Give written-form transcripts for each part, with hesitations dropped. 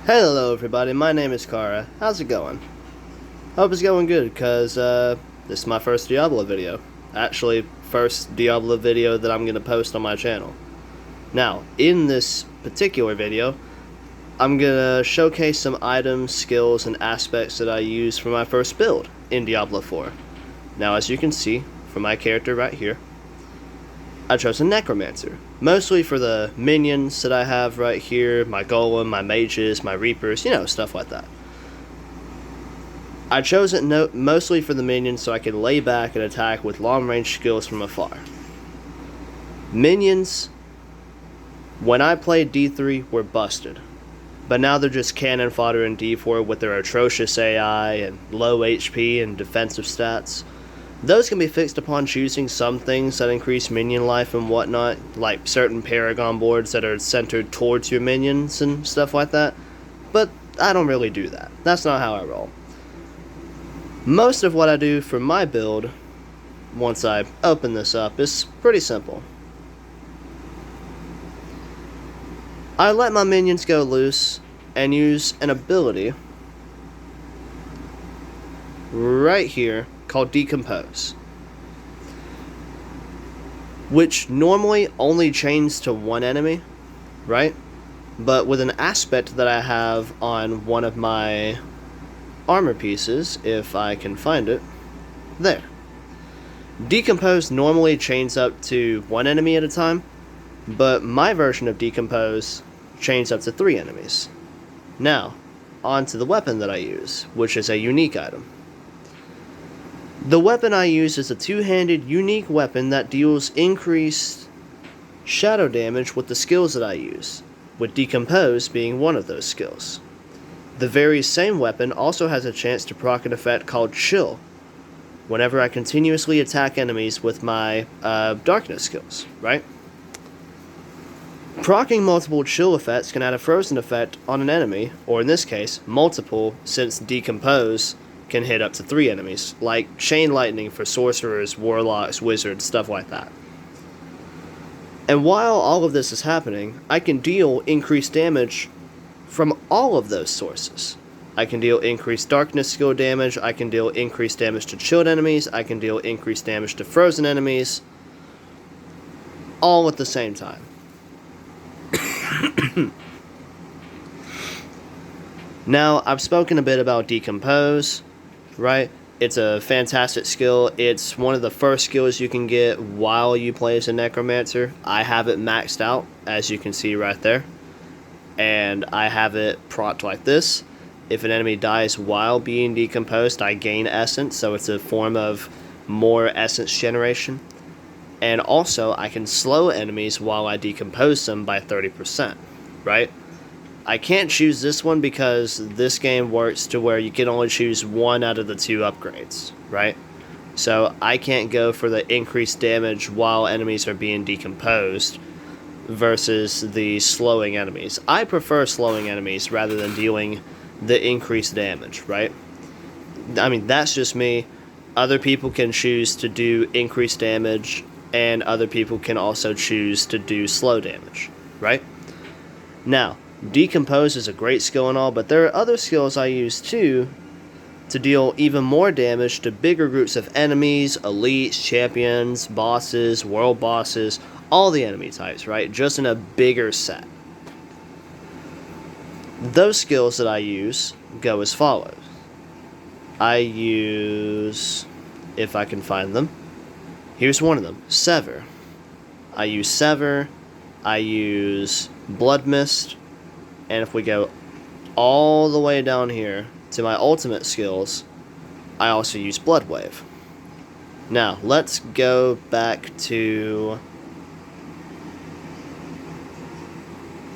Hello everybody, my name is Kara. How's it going? Hope it's going good, cause this is my first Diablo video. Actually, first Diablo video that I'm gonna post on my channel. Now, in this particular video, I'm gonna showcase some items, skills, and aspects that I used for my first build in Diablo 4. Now, as you can see from my character right here, I chose a Necromancer, mostly for the minions that I have right here, my Golem, my Mages, my Reapers, stuff like that. I chose it mostly for the minions so I could lay back and attack with long-range skills from afar. Minions, when I played D3, were busted, but now they're just cannon fodder in D4 with their atrocious AI and low HP and defensive stats. Those can be fixed upon choosing some things that increase minion life and whatnot, like certain Paragon boards that are centered towards your minions and stuff like that, but I don't really do that. That's not how I roll. Most of what I do for my build, once I open this up, is pretty simple. I let my minions go loose and use an ability right here called Decompose, which normally only chains to one enemy, right? But with an aspect that I have on one of my armor pieces, if I can find it, there. Decompose normally chains up to one enemy at a time, but my version of Decompose chains up to 3 enemies. Now, on to the weapon that I use, which is a unique item. The weapon I use is a two-handed unique weapon that deals increased shadow damage with the skills that I use, with Decompose being one of those skills. The very same weapon also has a chance to proc an effect called Chill, whenever I continuously attack enemies with my darkness skills, right? Proccing multiple chill effects can add a frozen effect on an enemy, or in this case, multiple, since Decompose can hit up to 3 enemies, like Chain Lightning for sorcerers, warlocks, wizards, stuff like that. And while all of this is happening, I can deal increased damage from all of those sources. I can deal increased darkness skill damage, I can deal increased damage to chilled enemies, I can deal increased damage to frozen enemies, all at the same time. Now, I've spoken a bit about Decompose, right? It's a fantastic skill. It's one of the first skills you can get while you play as a Necromancer. I have it maxed out, as you can see right there. And I have it procced like this. If an enemy dies while being decomposed, I gain essence, so it's a form of more essence generation. And also, I can slow enemies while I decompose them by 30%, right? I can't choose this one because this game works to where you can only choose one out of the 2 upgrades, right? So I can't go for the increased damage while enemies are being decomposed versus the slowing enemies. I prefer slowing enemies rather than dealing the increased damage, right? I mean, that's just me. Other people can choose to do increased damage, and other people can also choose to do slow damage, right? Now, Decompose is a great skill and all, but there are other skills I use too to deal even more damage to bigger groups of enemies, elites, champions, bosses, world bosses, all the enemy types, right? Just in a bigger set. Those skills that I use go as follows. I use, if I can find them, here's one of them, Sever. I use Sever, I use Blood Mist, and if we go all the way down here to my ultimate skills, I also use Blood Wave. Now, let's go back to...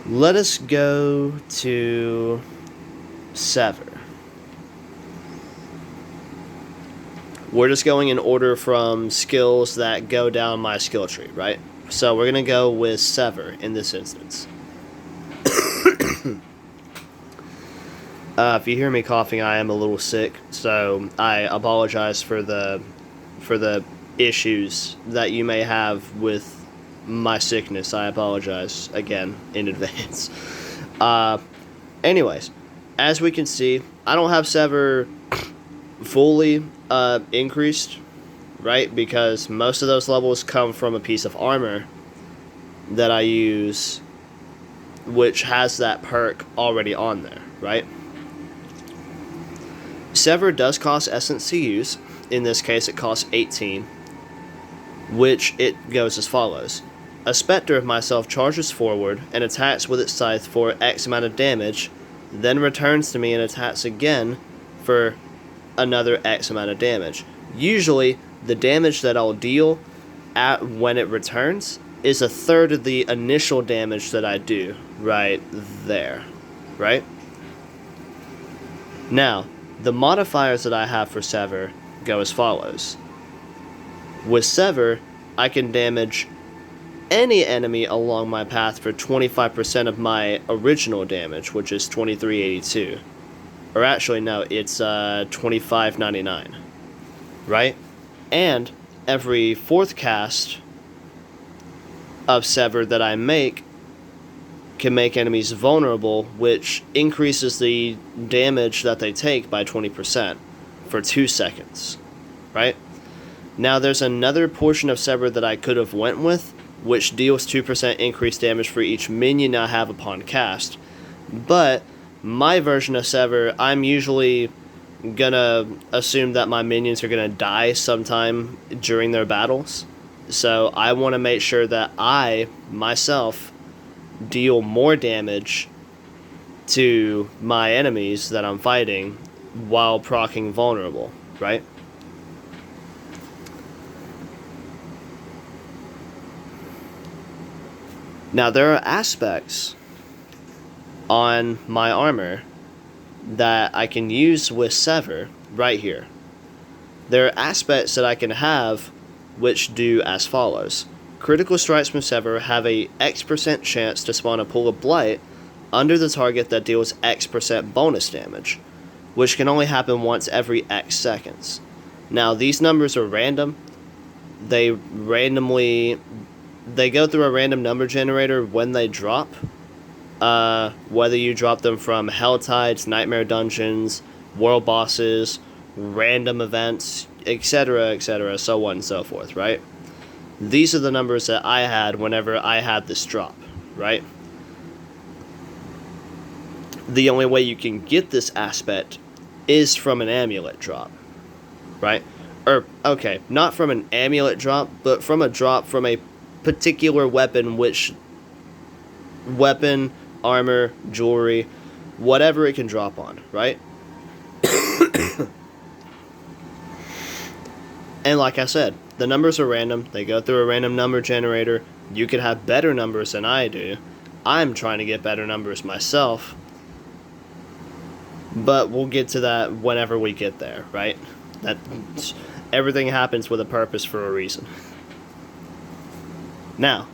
Let us go to Sever. We're just going in order from skills that go down my skill tree, right? So we're going to go with Sever in this instance. If you hear me coughing, I am a little sick, so I apologize for the issues that you may have with my sickness. I apologize again in advance. Anyways, as we can see, I don't have Sever fully increased, right? Because most of those levels come from a piece of armor that I use, which has that perk already on there, right? Sever does cost essence to use. In this case, it costs 18, which it goes as follows. A specter of myself charges forward and attacks with its scythe for X amount of damage, then returns to me and attacks again for another X amount of damage. Usually, the damage that I'll deal when it returns is a third of the initial damage that I do right there, right? Now, the modifiers that I have for Sever go as follows. With Sever, I can damage any enemy along my path for 25% of my original damage, which is 2382. Or actually, no, it's 2599, right? And every fourth cast of Sever that I make can make enemies vulnerable, which increases the damage that they take by 20% for 2 seconds, right? Now there's another portion of Sever that I could have went with, which deals 2% increased damage for each minion I have upon cast, but my version of Sever, I'm usually gonna assume that my minions are gonna die sometime during their battles, so I want to make sure that I, myself, deal more damage to my enemies that I'm fighting while proccing vulnerable, right? Now there are aspects on my armor that I can use with Sever right here. There are aspects that I can have which do as follows. Critical strikes from Sever have a X% chance to spawn a pool of blight under the target that deals X% bonus damage, which can only happen once every X seconds. Now these numbers are random. They go through a random number generator when they drop. Whether you drop them from Hell Tides, Nightmare Dungeons, World Bosses, random events, etc., so on and so forth, right? These are the numbers that I had whenever I had this drop, right? The only way you can get this aspect is from an amulet drop, right? Or, okay, not from an amulet drop, but from a drop from a particular weapon, armor, jewelry, whatever it can drop on, right? And like I said, the numbers are random. They go through a random number generator. You could have better numbers than I do. I'm trying to get better numbers myself. But we'll get to that whenever we get there, right? Everything happens with a purpose for a reason. Now,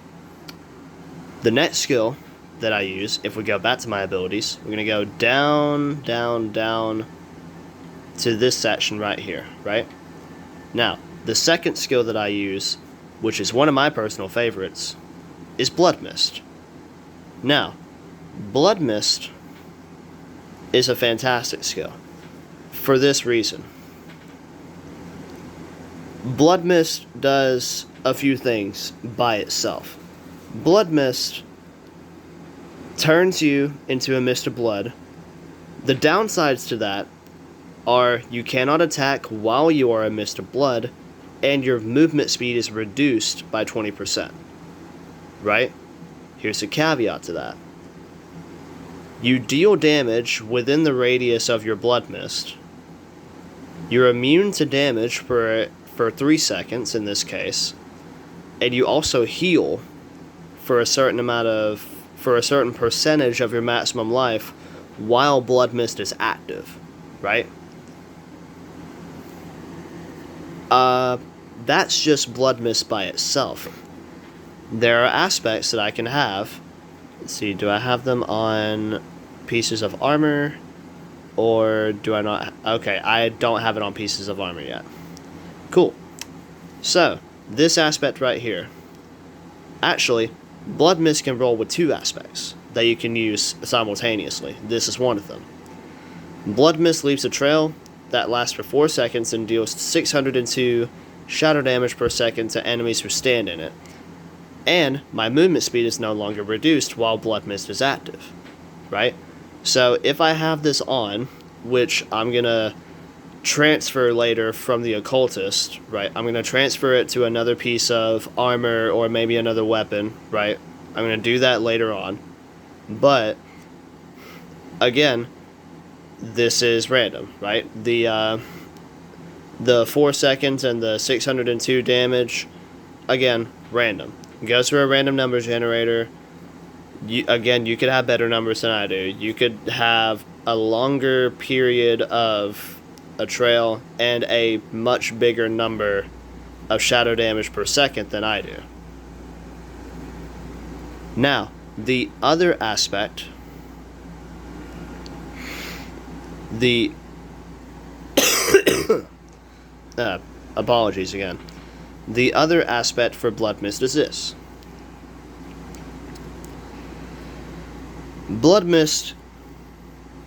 the next skill that I use, if we go back to my abilities, we're going to go down, down, down to this section right here, right? Now, the second skill that I use, which is one of my personal favorites, is Blood Mist. Now, Blood Mist is a fantastic skill for this reason. Blood Mist does a few things by itself. Blood Mist turns you into a mist of blood. The downsides to that are you cannot attack while you are a mist of blood, and your movement speed is reduced by 20%. Right? Here's a caveat to that. You deal damage within the radius of your blood mist. You're immune to damage for 3 seconds in this case, and you also heal for a certain percentage of your maximum life while Blood Mist is active, right? That's just Blood Mist by itself. There are aspects that I can have. Let's see, do I have them on pieces of armor? Or do I not? Okay, I don't have it on pieces of armor yet. Cool. So, this aspect right here. Actually, Blood Mist can roll with 2 aspects that you can use simultaneously. This is one of them. Blood Mist leaves a trail that lasts for 4 seconds and deals 602 shadow damage per second to enemies who stand in it. And my movement speed is no longer reduced while Blood Mist is active, right? So if I have this on, which I'm going to transfer later from the occultist, right? I'm going to transfer it to another piece of armor or maybe another weapon, right? I'm going to do that later on. But again, this is random, right? The 4 seconds and the 602 damage, again, random. It goes through a random number generator. You could have better numbers than I do. You could have a longer period of a trail and a much bigger number of shadow damage per second than I do. Now, the other aspect, apologies again. The other aspect for Blood Mist is this. Blood Mist,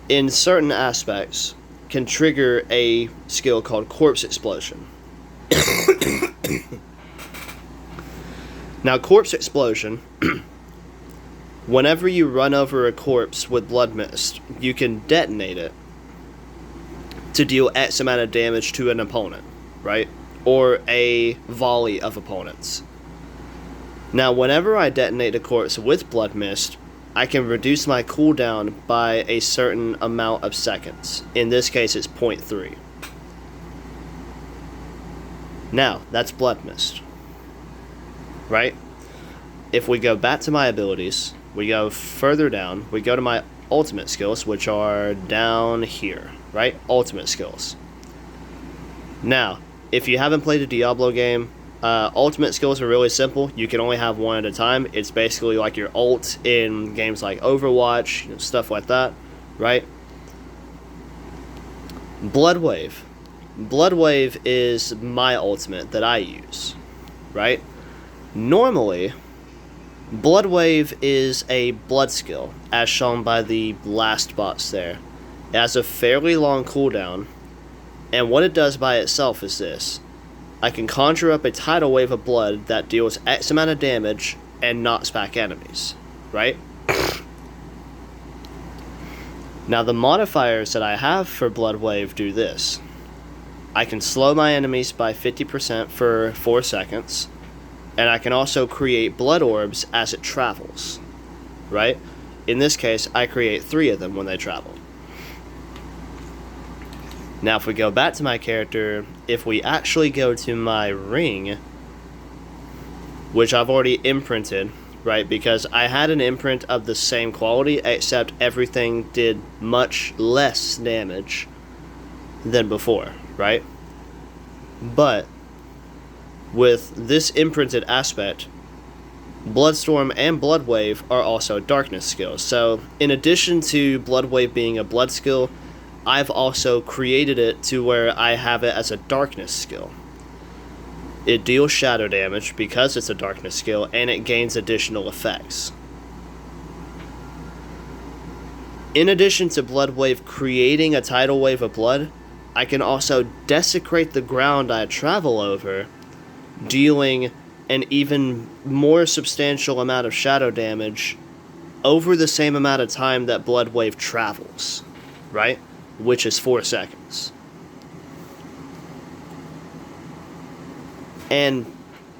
in certain aspects, can trigger a skill called Corpse Explosion. Now, Corpse Explosion, whenever you run over a corpse with Blood Mist, you can detonate it to deal X amount of damage to an opponent, right? Or a volley of opponents. Now, whenever I detonate a corpse with Blood Mist, I can reduce my cooldown by a certain amount of seconds. In this case, it's 0.3. Now, that's Blood Mist, right? If we go back to my abilities, we go further down, we go to my ultimate skills, which are down here, right? Ultimate skills. Now, if you haven't played a Diablo game, ultimate skills are really simple. You can only have one at a time. It's basically like your ult in games like Overwatch, stuff like that, right? Blood Wave. Blood Wave is my ultimate that I use, right? Normally, Blood Wave is a blood skill, as shown by the last box there. It has a fairly long cooldown, and what it does by itself is this. I can conjure up a tidal wave of blood that deals X amount of damage and knocks back enemies, right? Now, the modifiers that I have for Blood Wave do this. I can slow my enemies by 50% for 4 seconds, and I can also create blood orbs as it travels, right? In this case, I create 3 of them when they travel. Now, if we go back to my character, if we actually go to my ring, which I've already imprinted, right, because I had an imprint of the same quality, except everything did much less damage than before, right? But with this imprinted aspect, Bloodstorm and Blood Wave are also darkness skills. So in addition to Blood Wave being a blood skill, I've also created it to where I have it as a darkness skill. It deals shadow damage because it's a darkness skill, and it gains additional effects. In addition to Blood Wave creating a tidal wave of blood, I can also desecrate the ground I travel over, dealing an even more substantial amount of shadow damage over the same amount of time that Blood Wave travels, right? Which is 4 seconds. And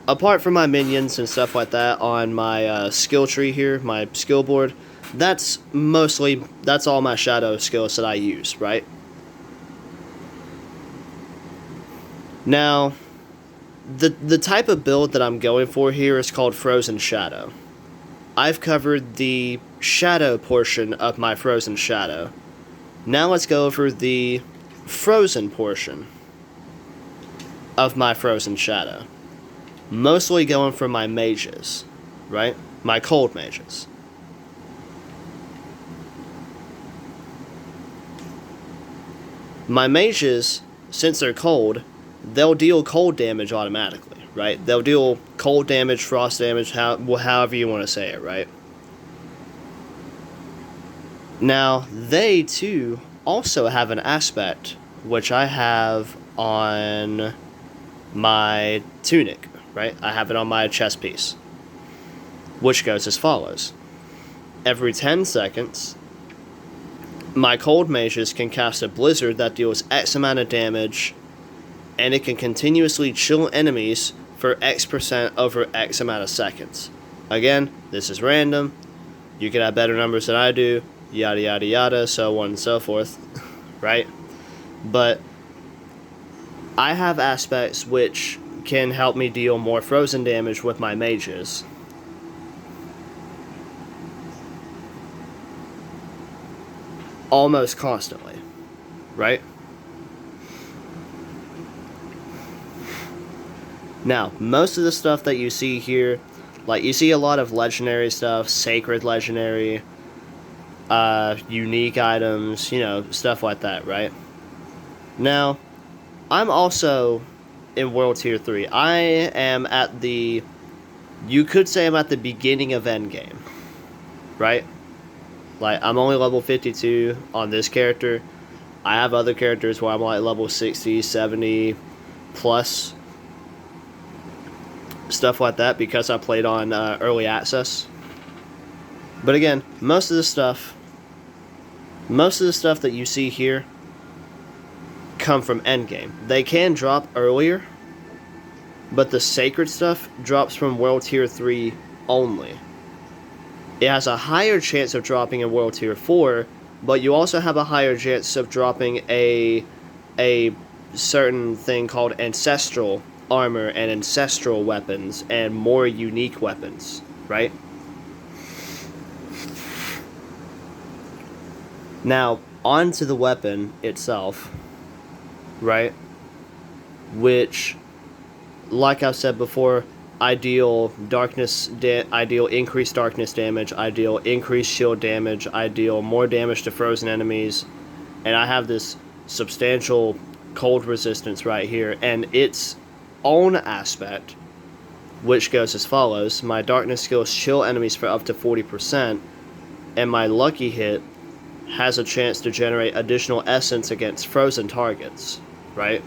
apart from my minions and stuff like that on my skill tree here, my skill board, that's all my shadow skills that I use, right? Now, the type of build that I'm going for here is called Frozen Shadow. I've covered the shadow portion of my Frozen Shadow. Now let's go over the frozen portion of my Frozen Shadow. Mostly going for my mages, right? My cold mages. My mages, since they're cold, they'll deal cold damage automatically, right? They'll deal cold damage, frost damage, however you want to say it, right? Now, they too also have an aspect, which I have on my tunic, right? I have it on my chest piece, which goes as follows. Every 10 seconds, my cold mages can cast a blizzard that deals X amount of damage, and it can continuously chill enemies for X% over X amount of seconds. Again, this is random. You could have better numbers than I do, yada yada yada, so on and so forth, right? But I have aspects which can help me deal more frozen damage with my mages. Almost constantly, right? Now, most of the stuff that you see here, like you see a lot of legendary stuff, sacred legendary, unique items, you know, stuff like that, right? Now, I'm also in World Tier 3. I am at the, you could say I'm at the beginning of Endgame, right? Like, I'm only level 52 on this character. I have other characters where I'm like level 60, 70 plus. Stuff like that because I played on early access. But again, most of the stuff that you see here come from endgame. They can drop earlier, but the sacred stuff drops from World Tier 3 only. It has a higher chance of dropping in World Tier 4, but you also have a higher chance of dropping a certain thing called ancestral armor and ancestral weapons and more unique weapons, right? Now, onto the weapon itself, right? Which, like I've said before, I deal increased darkness damage, I deal increased shield damage, I deal more damage to frozen enemies, and I have this substantial cold resistance right here, and its own aspect, which goes as follows. My darkness skills chill enemies for up to 40%, and my lucky hit has a chance to generate additional essence against frozen targets, right?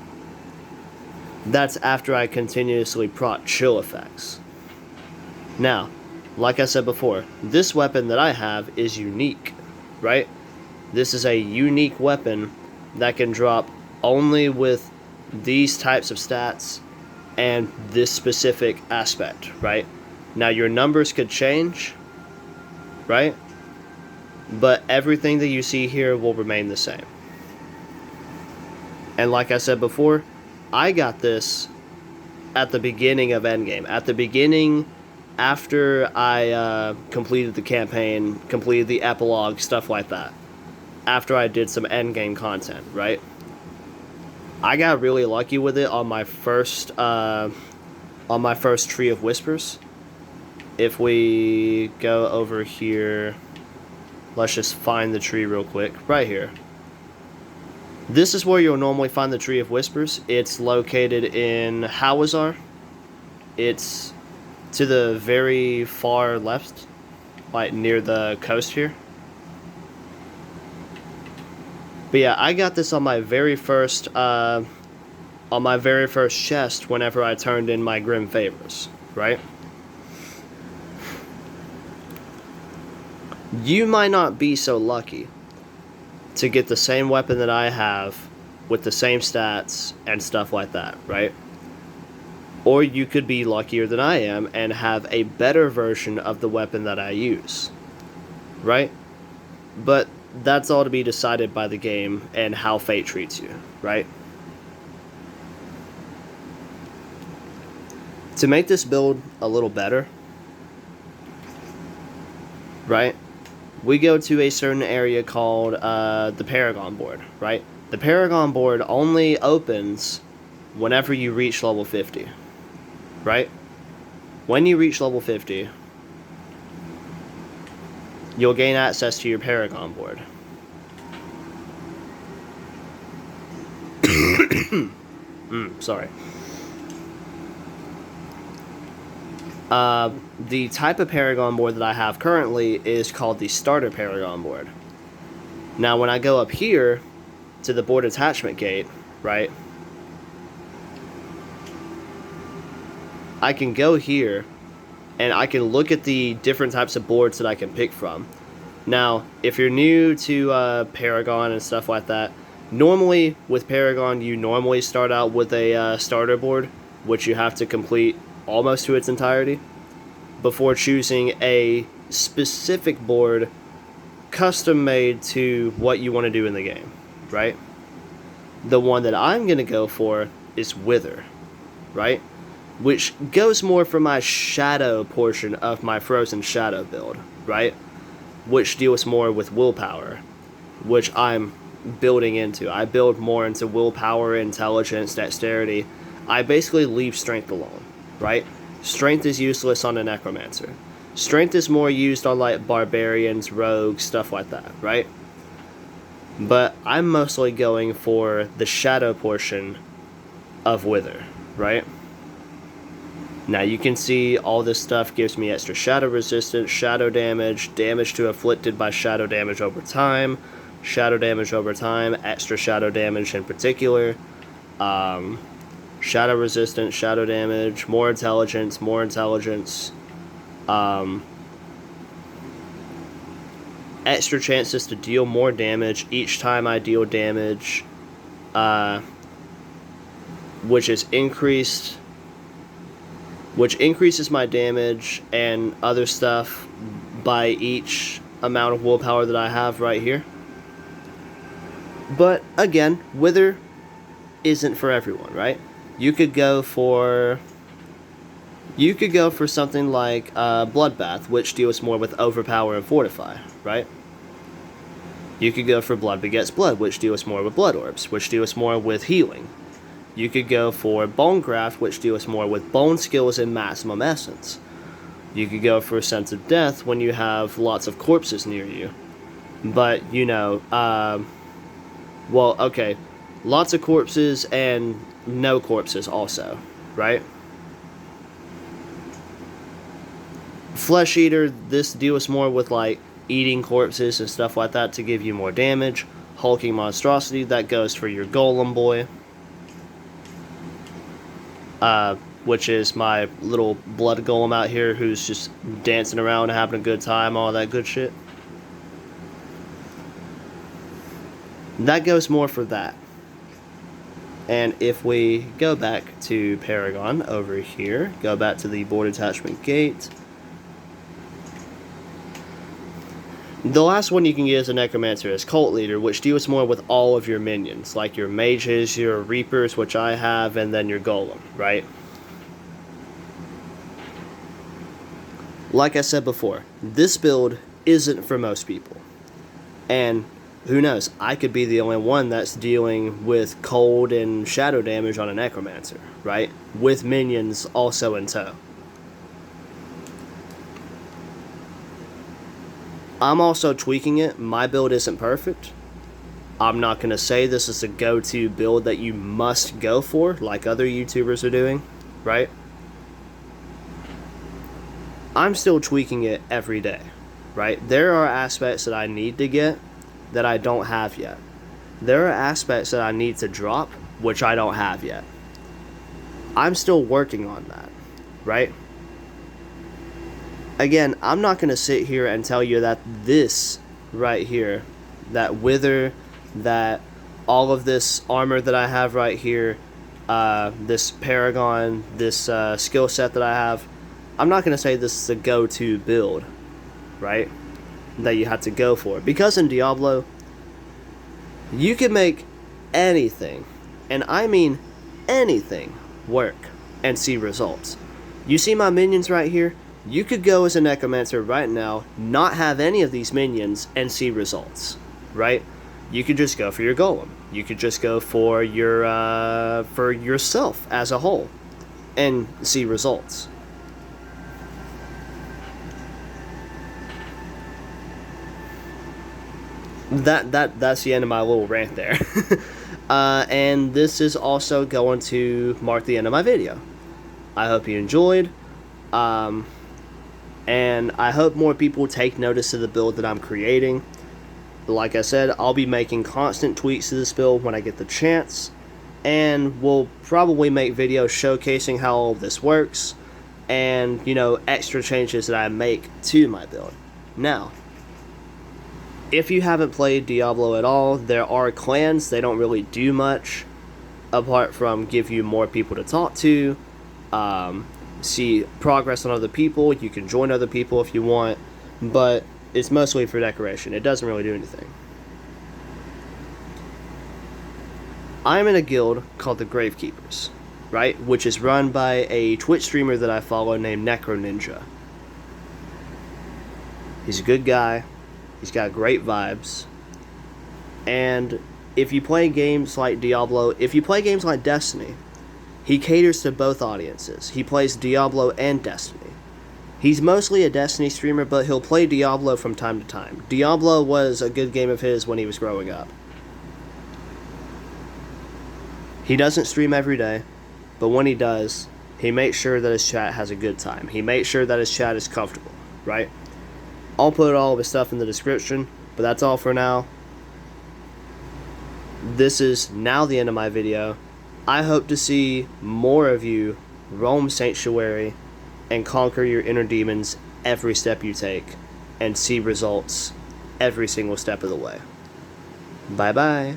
That's after I continuously proc chill effects. Now, like I said before, this weapon that I have is unique, right? This is a unique weapon that can drop only with these types of stats and this specific aspect, right? Now, your numbers could change, right? But everything that you see here will remain the same. And like I said before, I got this at the beginning of Endgame. At the beginning, after I completed the campaign, completed the epilogue, stuff like that. After I did some Endgame content, right? I got really lucky with it on my first Tree of Whispers. If we go over here, let's just find the tree real quick. Right here. This is where you'll normally find the Tree of Whispers. It's located in Hawazar. It's to the very far left, like near the coast here. But yeah, I got this on my very first chest whenever I turned in my Grim Favors, right? You might not be so lucky to get the same weapon that I have with the same stats and stuff like that, right? Or you could be luckier than I am and have a better version of the weapon that I use, right? But that's all to be decided by the game and how fate treats you, right? To make this build a little better, right, we go to a certain area called the Paragon board, right? The Paragon board only opens whenever you reach level 50, right? When you reach level 50, you'll gain access to your Paragon board. Sorry. The type of Paragon board that I have currently is called the Starter Paragon board. Now, when I go up here, to the board attachment gate, right, I can go here and I can look at the different types of boards that I can pick from. Now, if you're new to Paragon and stuff like that, normally with Paragon you normally start out with a starter board, which you have to complete almost to its entirety before choosing a specific board custom made to what you want to do in the game, right? The one that I'm going to go for is Wither, right? Which goes more for my shadow portion of my Frozen Shadow build, right? Which deals more with willpower, which I'm building into. I build more into willpower, intelligence, dexterity. I basically leave strength alone, right? Strength is useless on a necromancer. Strength is more used on like barbarians, rogues, stuff like that, right? But I'm mostly going for the shadow portion of Wither, right? Now you can see all this stuff gives me extra shadow resistance, shadow damage, damage to afflicted by shadow damage over time, extra shadow damage in particular, shadow resistance, shadow damage, more intelligence, extra chances to deal more damage each time I deal damage, which increases my damage and other stuff by each amount of willpower that I have right here. But again, Wither isn't for everyone, right? You could go for something like Bloodbath, which deals more with Overpower and Fortify, right? You could go for Blood Begets Blood, which deals more with Blood Orbs, which deals more with healing. You could go for Bonecraft, which deals more with bone skills and maximum essence. You could go for Sense of Death when you have lots of corpses near you. But, you know, well, okay, lots of corpses and no corpses also, right? Flesh Eater, this deals more with, like, eating corpses and stuff like that to give you more damage. Hulking Monstrosity, that goes for your Golem Boy. Which is my little blood golem out here who's just dancing around, having a good time, all that good shit. That goes more for that. And if we go back to Paragon over here, go back to the board attachment gate. The last one you can get as a Necromancer is Cult Leader, which deals more with all of your minions, like your mages, your reapers, which I have, and then your golem, right? Like I said before, this build isn't for most people. And who knows, I could be the only one that's dealing with cold and shadow damage on a Necromancer, right? With minions also in tow. I'm also tweaking it. My build isn't perfect. I'm not going to say this is a go-to build that you must go for, like other YouTubers are doing, right? I'm still tweaking it every day, right? There are aspects that I need to get that I don't have yet. There are aspects that I need to drop, which I don't have yet. I'm still working on that, right? Again, I'm not going to sit here and tell you that this right here, that Wither, that all of this armor that I have right here, this Paragon, this skill set that I have, I'm not going to say this is a go-to build, right, that you have to go for. Because in Diablo, you can make anything, and I mean anything, work and see results. You see my minions right here? You could go as a Necromancer right now, not have any of these minions, and see results, right? You could just go for your Golem. You could just go for your for yourself as a whole, and see results. That's the end of my little rant there. And this is also going to mark the end of my video. I hope you enjoyed. And I hope more people take notice of the build that I'm creating. Like I said, I'll be making constant tweaks to this build when I get the chance, and we'll probably make videos showcasing how all this works, and, you know, extra changes that I make to my build. Now, if you haven't played Diablo at all, there are clans. They don't really do much apart from give you more people to talk to, see progress on other people. You can join other people if you want, but it's mostly for decoration. It doesn't really do anything. I'm in a guild called the Gravekeepers, right? Which is run by a Twitch streamer that I follow named Necro Ninja. He's a good guy. He's got great vibes. And if you play games like Diablo, if you play games like Destiny, he caters to both audiences. He plays Diablo and Destiny. He's mostly a Destiny streamer, but he'll play Diablo from time to time. Diablo was a good game of his when he was growing up. He doesn't stream every day, but when he does, he makes sure that his chat has a good time. He makes sure that his chat is comfortable, right? I'll put all of his stuff in the description, but that's all for now. This is now the end of my video. I hope to see more of you roam Sanctuary and conquer your inner demons every step you take, and see results every single step of the way. Bye bye.